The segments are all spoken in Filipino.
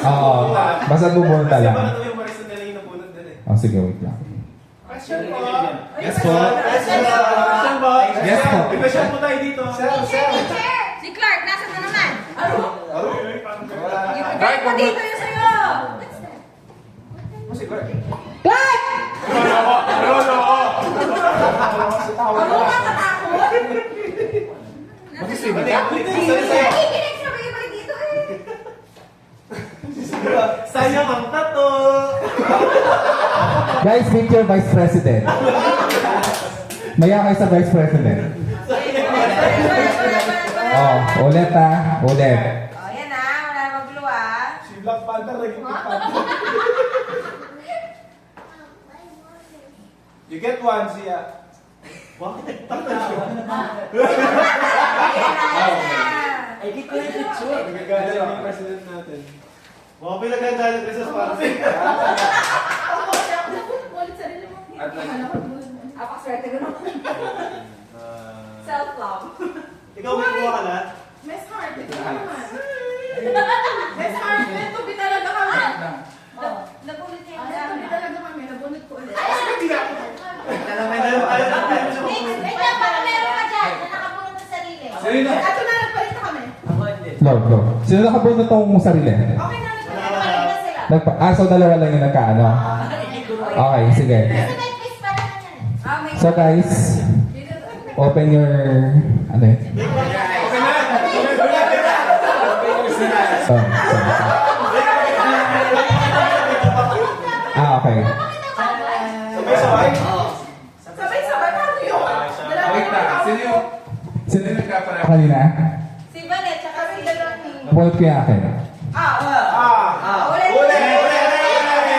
Oo. Basta bubunta lang. Kasi baka yung Marisa nila yung nabunod din eh. Oh, sige, wait lang. Question po. Yes po. Question po. Yes po. May question po tayo dito. Si Clark, nasa na naman? Clark, Pa dito yung sa'yo! Si Clark. Clark! Lolo! Ako nga katakot! Nakikinig sa mga balik dito eh! Sayang ang tato! Guys, meet your Vice President. Maya kayo sa Vice President. Oh, ulit ha. Ulit. O, yan na. Wala na mag-blue ah. Si Black Panther naging Panther. You get one, siya. Bakit? Ay, di ko yung picture. Nagagala yung president natin. Mga pinagagala ko sa sponsor. Apaswerte ko naman. Self-love. Ikaw may kuha ka na? Miss Heart, ito naman. Miss Heart, tubi talaga kami. Nabunod niya yung Tubi talaga kami, nabunod ko ulit. May dalawa kayo na tayo sa Wait lang, baka meron ka dyan na nakabunod sa sarili. Ito na, nagpalit na kami. Lord, Lord. Sino nakabunod tong sarili? Okay na, Nagpalit na sila. So dalawa lang yung nagkaano. Okay, sige. Kasi may twist pa rin yan. So guys, open your... Ano yun? Sorry. Okay. Sabay-sabay? Sabay-sabay, paano yun? Wait na, sino yung nagkapareho? Kanina? Si Vanet, tsaka si Deloni. Napulot ko yung akin. Ulit.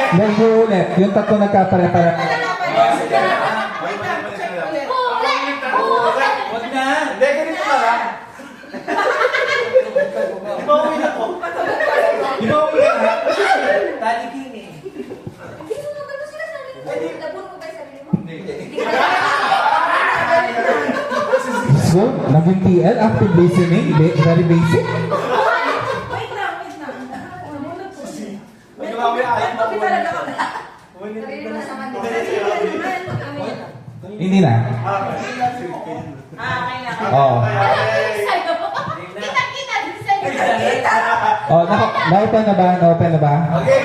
Then go ulit. Yung tatlo nagkapare-pare. Wait lang, check ulit. Wag na. Hindi, ganito na lang. Ibawi na po. Ibawi na. Hindi mo naman sila sarili mo. Nabunod mo ba yung sarili mo? So, naging TL, active listening, very basic. Wait lang. Nabunod ko ulit. Naglawi ayaw na Tubi talaga kami. Sarili mo na sa kanila. Hindi na. Okay na. Oo. Kita-kita din sa inyo. Oh, na-open na ba? Na-open na ba? Okay.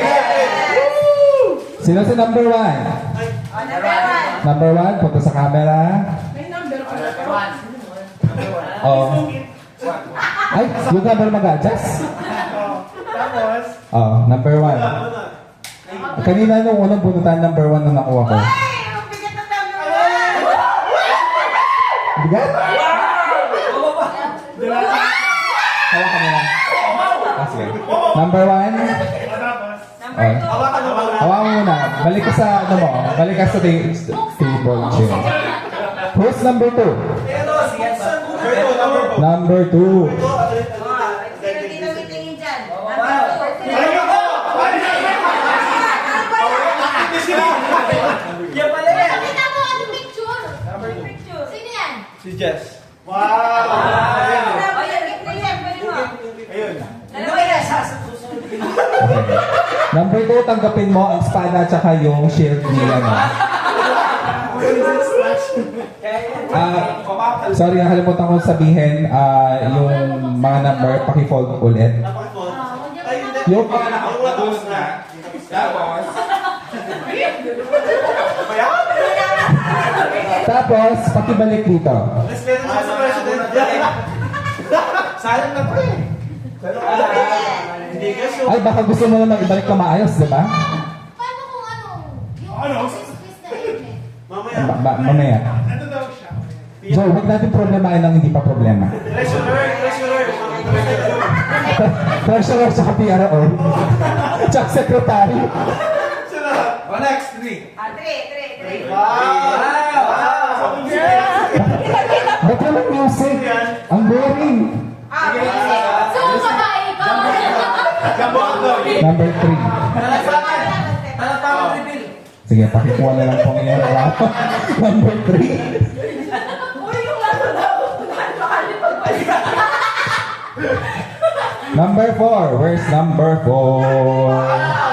Sino si number one? Number one, punta sa camera. May number ko. Oh. Ay, yung number mag-adjust? Tapos, Oh, number one. Kanina nung unang bunutan, number one na nakuha ko. Ay, ang bigat ng number Bigat? one. Hawa ka na. Ah, sige. Number one. Number two. hawakan mo ba? Hawa mo muna. Balik ka sa, ano mo, balik ka sa table chair. Who's number two? Number two. Sino dito mitingin dyan? Number two. Pakita mo ang picture. Picture. Sino yan? Si Jess. Wow! O yan, picture. Pwede mo. Ayun. Dalawa yan. Okay. Number two, tanggapin mo ang espada at saka yung shield ni ano. Sorry, nakalimutan ko sabihin, yung mga number, paki-fold ulit. Yung, Mga nakapagdulot na. Tapos, tapos, pakibalik dito. Let's get into the president. Sayang na po eh. Hindi ka sure. Ay, baka gusto mo naman ibalik ka maayos, di ba? Paano kung ano? Yung twist na helmet. Mamaya. Mamaya. Ano daw siya? Joe, huwag natin problemahin ang hindi pa problema. Treasurer. Treasurer sa PRO. Tsaka secretary. next, 3. Three. Wow! Ba't naman music? Ang boring. So, babae ka. Number 3. Sige, pakikuha na lang po ngayon. Number 3. Uy, yung laro na. Bakali pagbalik. Number 4. Where's number 4?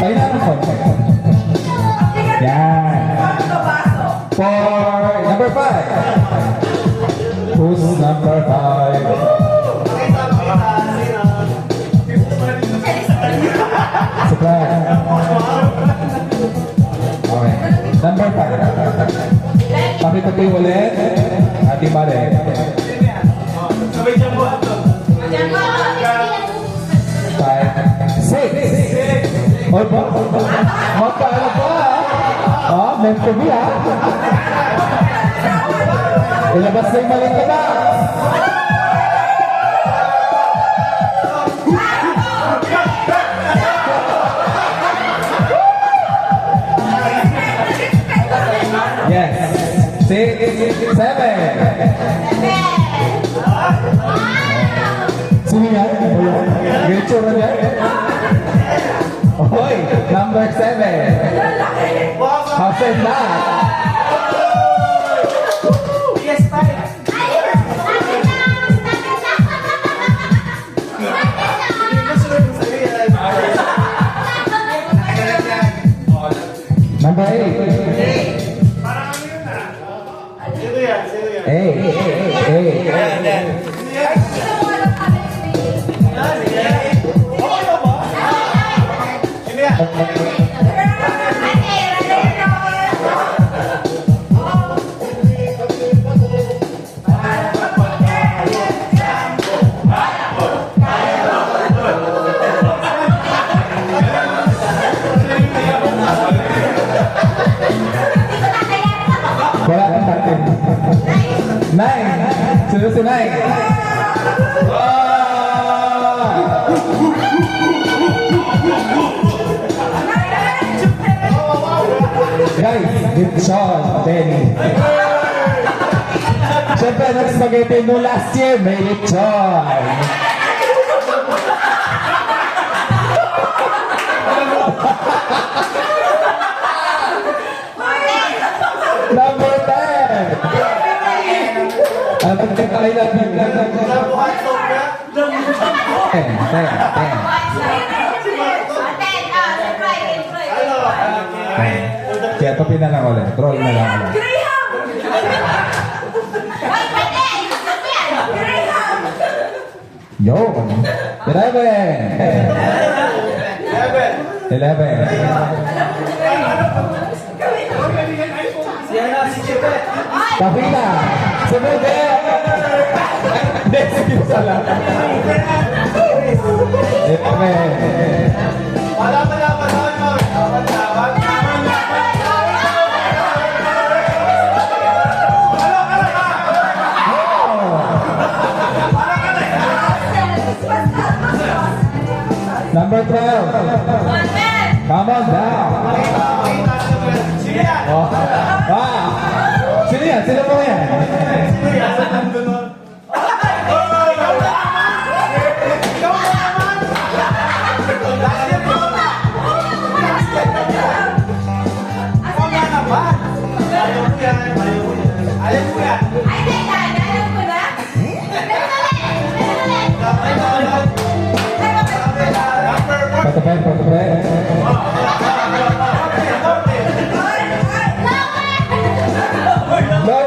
Kailangan ko. Yan. For number 5. Who's number 5? Supply. Okay. Number 5. Pakituloy ulit. Ating balik. Sabay dyan po ito. 5, 6. Oy, ba? Magpaano pa? Ah, meant to be, ah. Ilabas na yung maling ka na. Yes. 6, 7. Sino yan? Ganito na yan? Hoy, number 7. How's that? PS5. Number 8. Sino yan? Sino yan? Hey. Sino yan? Wala kang tatin. 9. Sino si 9? Guys, good shot, Benny. Siyempre, nag-spaghetti mo last year, may lechon. Number 10. Ang pagkakain natin. 10. Kaya tapin na lang ulit. Troll na lang ulit. Yo! 11. 11. Siya na si Chepe. Tapina! Sumede! Hindi, sige sa lang. 11. Wala. Number 12. Come on down. Sino yan? Oh. Ah. Sino yan? Sino po yan? Sino yan? Sa nandun nun? Ayaw mo yan. Patapay. No.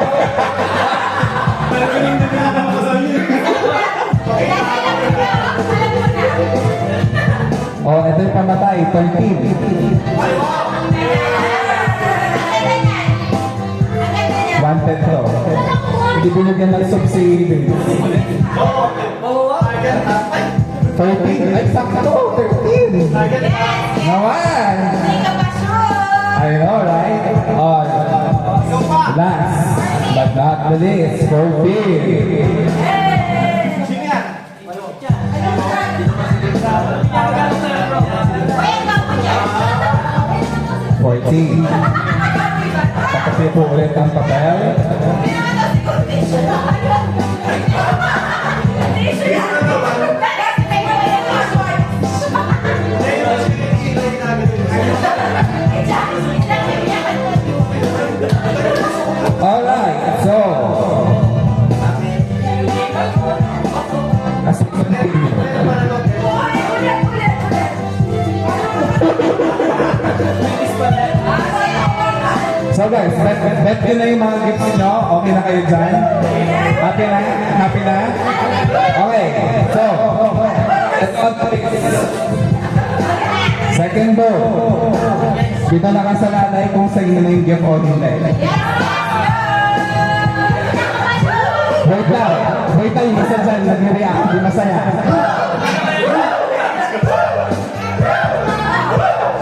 Oh, ito yung pamatay, 13. Wanted to. Hindi binigyan ng subsidy. 13. Ay, sakto. 13. Naman. I know, right? Oh, last but not the least, 14. Sino yan? 14. Pakapit po ulit ang papel. Alright, so. As we continue. So guys, bet nyo na yung mga gifts nyo. Okay na kayo dyan? Happy na? Happy na? Okay, so. Let's on to second bow. Dito nakasalalay kung sa inyo na yung gift o hindi. Wait lang, yung isa dyan, nag-react, hindi masaya.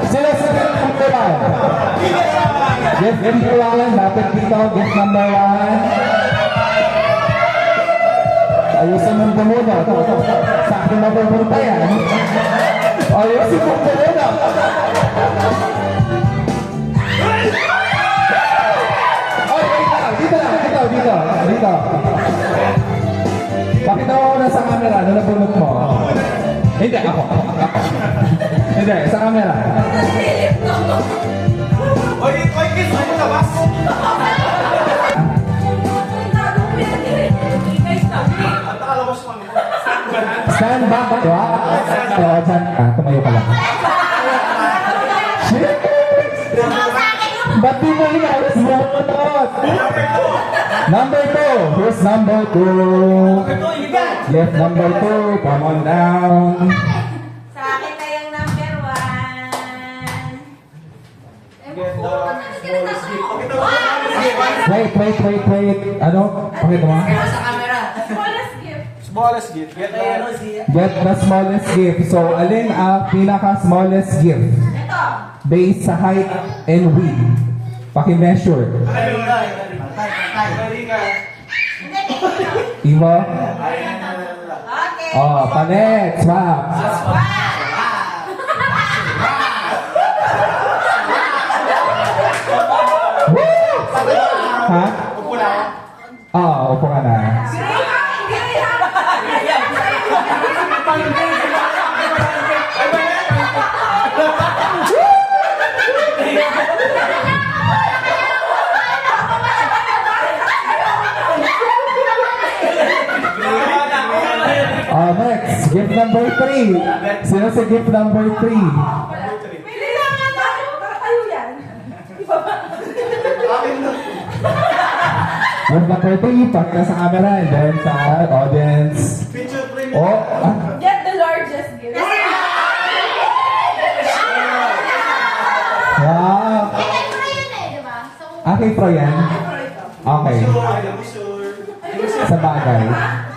Sila sa number 1. Gift number 1, dapat dito, gift number 1. Ayusin mong pumunod. Sa akin mapupunta yan. Ayusin mong pumunod. Ay, wait lang. Dito. Pakita mo na sa camera, ano nabunot mo? Hindi, ako. Hindi, sa camera. Oy, kiss mo sa labas. At nakalabas pa nito. Stand back, diba? Oo, dyan. Tumayo ka lang. Shit! Ba't di mo inaayos mo ang matot? Number 2. Here's number 2. Left number 2. Come on down. Sa akin na yung number 1. Wait. Ano? Pakita mo. Smallest gift. Smallest gift. Get the smallest gift. So, alin ang pinaka-smallest gift? Ito. Based sa height and width. Paki-measure. Ready ka. Iwa? Okay. Oh, palit. Swap. Ha? Upo na ako. Oo, upo ka na. Next, gift number 3. Sino sa gift number 3? Pili lang nga tayo. Baka tayo yan. Gift number 3, pakita sa camera and then sa audience. Picture frame. Oh, Get the largest gift. wow. Okay, pro yan. Okay, Sure. sa bagay.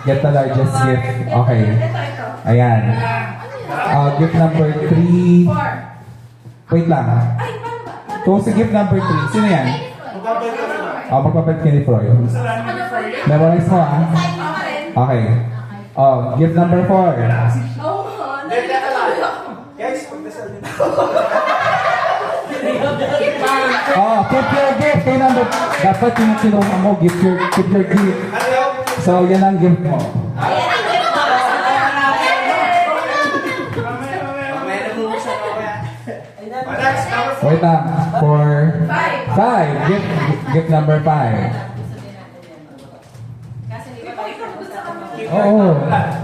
Get the largest gift. Okay. Ito. Ayan. Gift number 3. 4. Wait lang. Ay, paano ba? Kung sa gift number 3, sino yan? Magbabalik ka na. Magpapalit ka ni Froy. Memorize mo ah. Okay. Gift number 4. Oh, Guys, pagdasal din. Keep your gift. Kay number, dapat yung kinuha mo, keep your gift. Ano? So, yan ang gift mo. Next, number 4. Wait lang. 5. Gift number 5. Oo.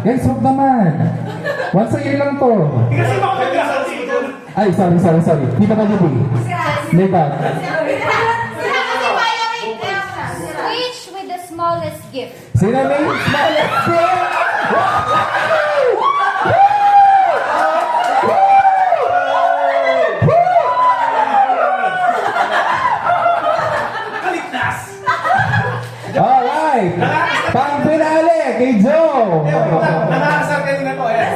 Guys, huwag naman. Once a year lang to. Kasi makapagdasal dito. Ay, sorry. Dito ka dito. Later. Which with the smallest gift? Sino na yung smallest gift? Kaligtas. Alright. Pang finale kay Joe. Nakakasal ka din ako. Ayan.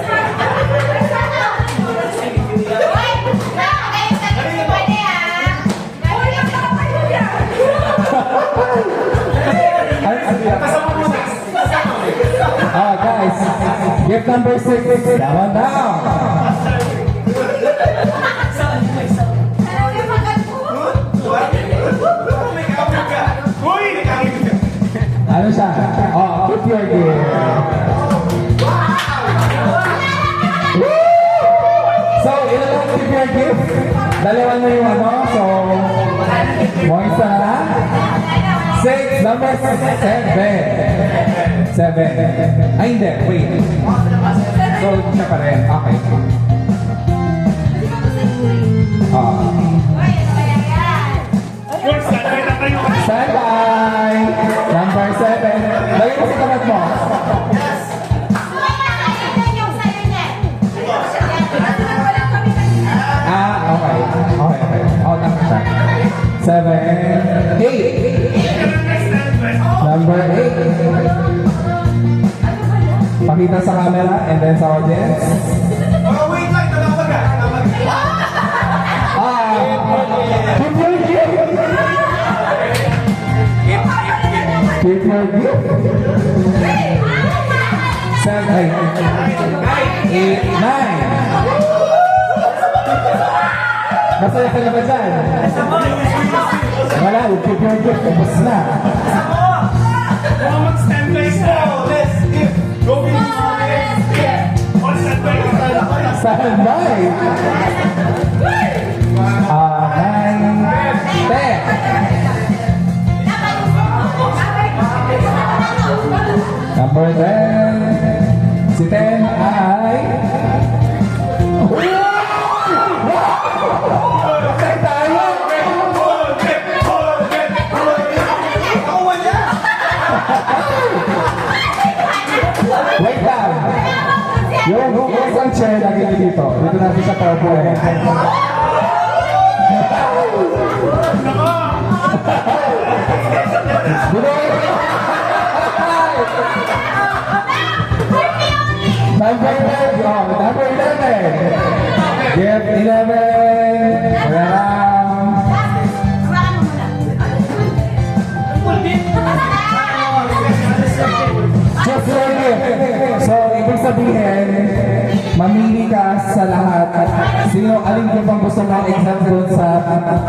Kasama mo na. Guys. Gift number 6. Down, down. May kapit ka. Uy! May kapit ka. Ano siya? Keep your gift. So, ilan lang keep your gift? Dalawa na yung ano. So, Moisa na lang. 6, number 7. 7. Ay, hindi. Wait. So, siya pa rin. Okay. Ah. Standby! Number 7. Lagi mo sa tapat mo. Okay. Okay. Oh, tama siya. 7. 8. Number 8. Pakita sa camera and then sa audience. Wait lang, talawag ka. Keep your gift. Keep your gift. 7, 8, 9. Masaya ka na ba dyan? Wala, keep your gift. Tapos na. Mag-standby ka. Let's skip. Go Philippines. On-standby ka. Standby. 9, 10. Number 10. Si 10 ay... Patay tayo! Wait lang! Yung isang chair lagi dito. Dito natin sa purple eh. Number 11. Number 11. Get 11. Around. Just like it. So, ibig sabihin, mamili ka sa lahat. Sino, alin ko bang gusto mong example sa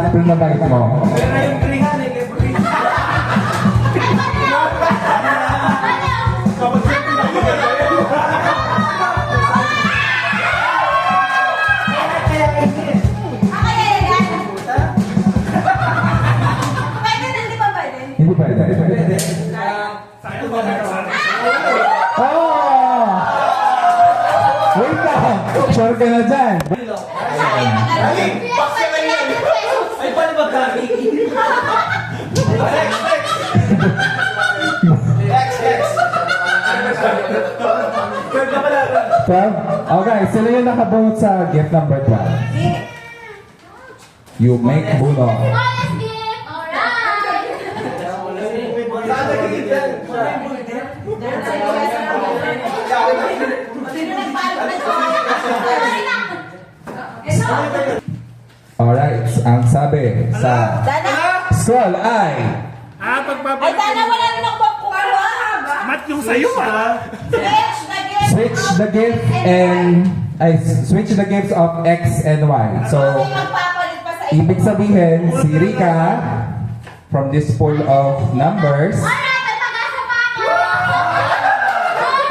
pinabait mo? Hindi pwede. Oh! Wait lang! Sure ka na dyan. Ay, paano ba kami? Third na pala. 12? Okay, sila yung nakabunot sa gift number 12. You make buno. Alright, ang sabi sa scroll ay Ay, sana wala rin ako magkukuha. Mat yung sayo switch the gift and switch the gifts of X and Y. So, Magpapalit pa sa iyo. ibig sabihin, si Rika from this pool of numbers,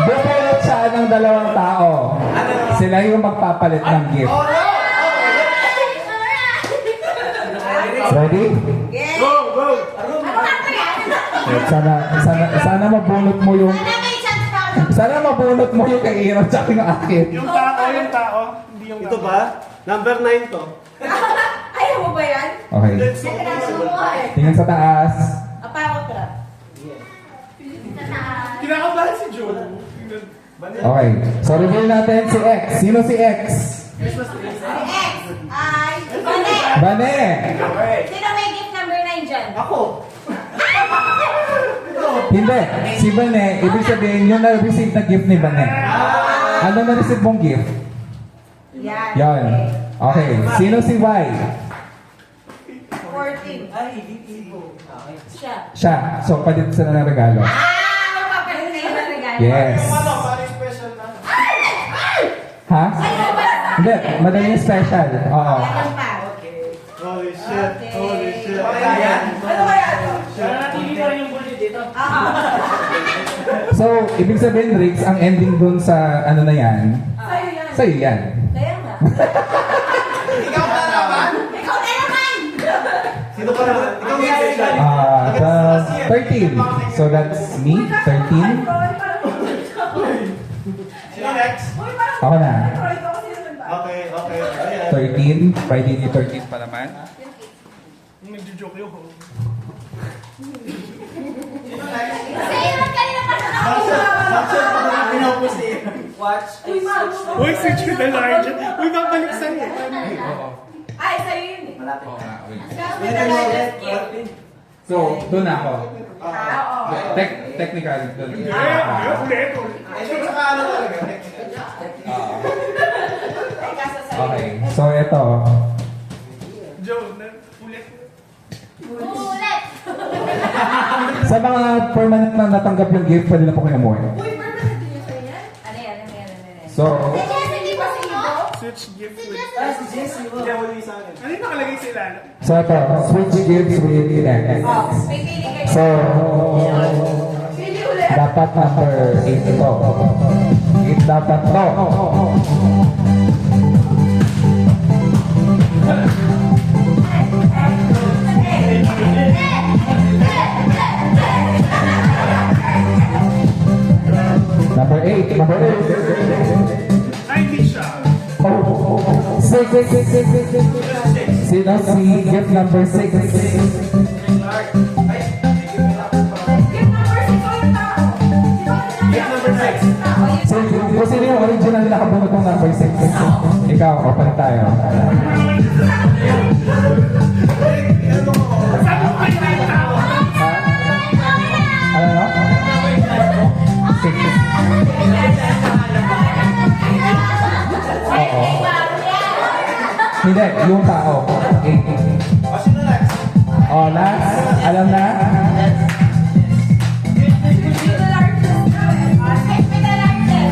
bupulot siya ng dalawang tao. Sila yung magpapalit ng gift. Ready? Go, go! Sana mabunot mo yung mabunot mo yung kay Aaron tsaka yung akin. Yung tao. Hindi yung ito ba? Number 9 to. Ayaw mo ba yan? Okay. Tingnan sa taas. Apa ako trap. Kinakabahan si Joe. Okay. So reveal natin si X. Sino si X? Si X ay Bane. Bane! Sino may gift number 9 dyan? Ako. Hindi. Si Bane, ibig sabihin yung na-receive na gift ni Bane. Ano na-receive mong gift? Yan. Yan. Okay. Sino si Y? 14. Siya. Siya. So, palit sila ng regalo. Magpapalit na yung regalo. Yes. Parang special na. Ha? Hindi. Madali yung special. Oo. Meron pa. Holy shit. Holy shit. Ano kaya ito? So, ibig sabihin, Rix, ang ending dun sa ano na yan, Sa'yo yan. sa'yo yan. Kaya nga. Ikaw na naman. Ikaw na naman! Sino ka naman? Ikaw yung special. The 13. So that's me, 13. Sino next? Ako na. Okay, okay. Ayan. 13. Friday the 13th pa naman. Nagjo-joke yun. Sa'yo lang kanina pa sa Uy, switch ko na large. Uy, babalik sa'yo. Ay, sa'yo yun eh. Oo nga, wait. With the largest gift. So, doon na ako. Oo. Technical. Doon. Ay, kaso sa'yo. Okay. So, ito. Joe, ulit. Ulit. Sa mga permanent na natanggap yung gift, pwede na po kayo umuwi. Uy, permanent din yun sa'yo yan? Ano yan? Ano yan? Ano yan? So, Si Jess, hindi ba sa iyo? Switch gift Si with... Jess. Hindi ako sa akin. Ano yung nakalagay sa ilalim? so ito. Switch gifts with X. May pili kayo. So, Pili ulit. dapat number 8 ito. 8 dapat to. Number 8. Number 8. Ay, hindi siya. Oh, 6. Sino si gift number 6? Gift number 6 o yung tao? Gift number 6. So, kung sino yung original na nakabunot ng number 6? Ikaw, open tayo. Saan mo kayo na yung tao? Ano no? 6. Oo. Hindi, yung tao. 8. O, sino next? Oh, last. Alam na?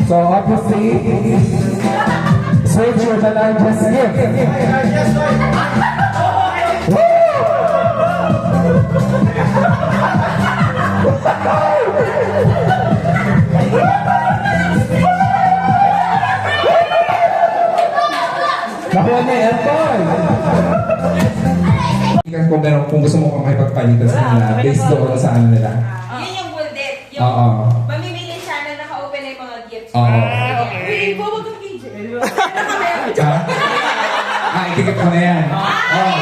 So, obviously, search for the largest gift. Yes, boy. Nakuha niya yan, boy! Kung gusto mo kang makipagpalitan sa kanila, based doon sa ano nila. Yun yung bullet. Yung Oo. mamimili siya na naka-open na yung mga gifts. Oo. Uy, huwag kang KJ. Ha? Itikip ko na yan. Oh,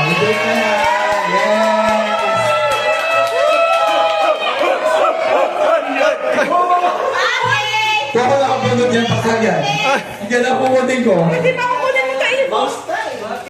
itikip na yan. Yes! Kung ako nakabunod yan, pasal yan. Yan ang pumuntin ko. Hindi pa ako kunin mo kayo.